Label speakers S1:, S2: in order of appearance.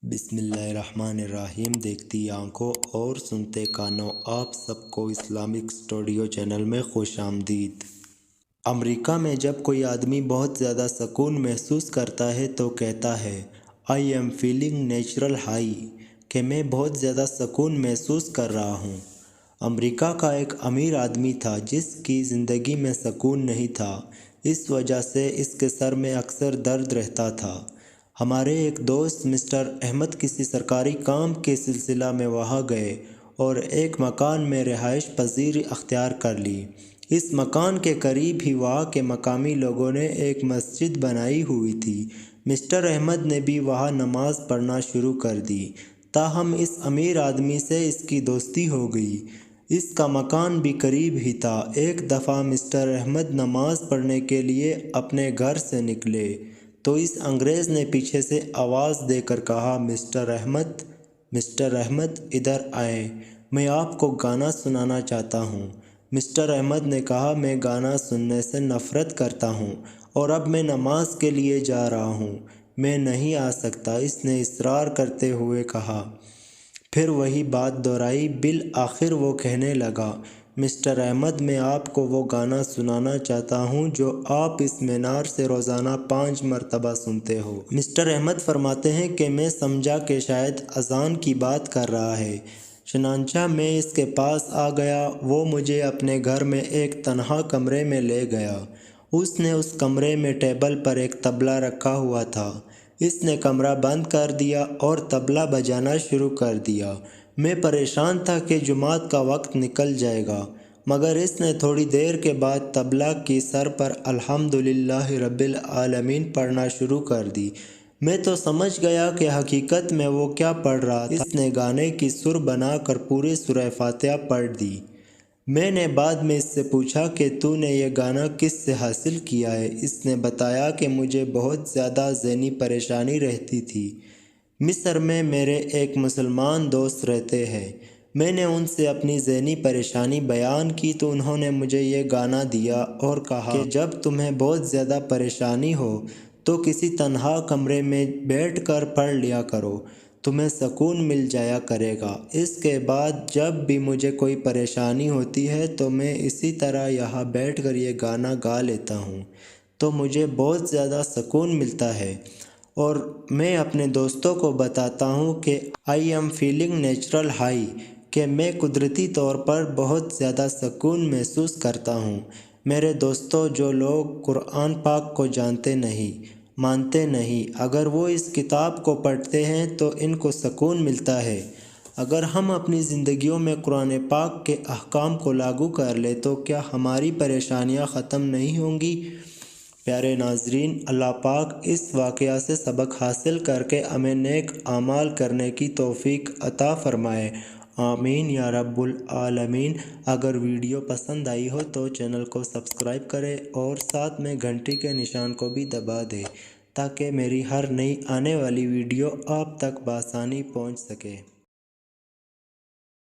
S1: بسم اللہ الرحمن الرحیم۔ دیکھتی آنکھوں اور سنتے کانوں، آپ سب کو اسلامک اسٹوڈیو چینل میں خوش آمدید۔ امریکہ میں جب کوئی آدمی بہت زیادہ سکون محسوس کرتا ہے تو کہتا ہے I am feeling natural high, کہ میں بہت زیادہ سکون محسوس کر رہا ہوں۔ امریکہ کا ایک امیر آدمی تھا جس کی زندگی میں سکون نہیں تھا، اس وجہ سے اس کے سر میں اکثر درد رہتا تھا۔ ہمارے ایک دوست مسٹر احمد کسی سرکاری کام کے سلسلہ میں وہاں گئے اور ایک مکان میں رہائش پذیری اختیار کر لی۔ اس مکان کے قریب ہی وہاں کے مقامی لوگوں نے ایک مسجد بنائی ہوئی تھی۔ مسٹر احمد نے بھی وہاں نماز پڑھنا شروع کر دی۔ تاہم اس امیر آدمی سے اس کی دوستی ہو گئی۔ اس کا مکان بھی قریب ہی تھا۔ ایک دفعہ مسٹر احمد نماز پڑھنے کے لیے اپنے گھر سے نکلے تو اس انگریز نے پیچھے سے آواز دے کر کہا مسٹر احمد ادھر آئیں، میں آپ کو گانا سنانا چاہتا ہوں۔ مسٹر احمد نے کہا میں گانا سننے سے نفرت کرتا ہوں اور اب میں نماز کے لیے جا رہا ہوں، میں نہیں آ سکتا، اس نے اصرار کرتے ہوئے کہا۔ پھر وہی بات دہرائی۔ بالآخر وہ کہنے لگا مسٹر احمد میں آپ کو وہ گانا سنانا چاہتا ہوں جو آپ اس مینار سے روزانہ 5 مرتبہ سنتے ہو۔ مسٹر احمد فرماتے ہیں کہ میں سمجھا کہ شاید اذان کی بات کر رہا ہے، چنانچہ میں اس کے پاس آ گیا۔ وہ مجھے اپنے گھر میں ایک تنہا کمرے میں لے گیا۔ اس نے اس کمرے میں ٹیبل پر ایک طبلہ رکھا ہوا تھا۔ اس نے کمرہ بند کر دیا اور طبلہ بجانا شروع کر دیا۔ میں پریشان تھا کہ جماعت کا وقت نکل جائے گا، مگر اس نے تھوڑی دیر کے بعد طبلہ کی سر پر الحمدللہ رب العالمین پڑھنا شروع کر دی۔ میں تو سمجھ گیا کہ حقیقت میں وہ کیا پڑھ رہا تھا۔ اس نے گانے کی سر بنا کر پوری سورہ فاتحہ پڑھ دی۔ میں نے بعد میں اس سے پوچھا کہ تو نے یہ گانا کس سے حاصل کیا ہے؟ اس نے بتایا کہ مجھے بہت زیادہ ذہنی پریشانی رہتی تھی۔ مصر میں میرے ایک مسلمان دوست رہتے ہیں۔ میں نے ان سے اپنی ذہنی پریشانی بیان کی تو انہوں نے مجھے یہ گانا دیا اور کہا کہ جب تمہیں بہت زیادہ پریشانی ہو تو کسی تنہا کمرے میں بیٹھ کر پڑھ لیا کرو، تمہیں سکون مل جایا کرے گا۔ اس کے بعد جب بھی مجھے کوئی پریشانی ہوتی ہے تو میں اسی طرح یہاں بیٹھ کر یہ گانا گا لیتا ہوں تو مجھے بہت زیادہ سکون ملتا ہے، اور میں اپنے دوستوں کو بتاتا ہوں کہ I am feeling natural high, کہ میں قدرتی طور پر بہت زیادہ سکون محسوس کرتا ہوں۔ میرے دوستو، جو لوگ قرآن پاک کو جانتے نہیں، مانتے نہیں، اگر وہ اس کتاب کو پڑھتے ہیں تو ان کو سکون ملتا ہے۔ اگر ہم اپنی زندگیوں میں قرآن پاک کے احکام کو لاگو کر لیں تو کیا ہماری پریشانیاں ختم نہیں ہوں گی؟ پیارے ناظرین، اللہ پاک اس واقعہ سے سبق حاصل کر کے ہمیں نیک اعمال کرنے کی توفیق عطا فرمائے، آمین یا رب العالمین۔ اگر ویڈیو پسند آئی ہو تو چینل کو سبسکرائب کریں اور ساتھ میں گھنٹی کے نشان کو بھی دبا دیں تاکہ میری ہر نئی آنے والی ویڈیو آپ تک بآسانی پہنچ سکے۔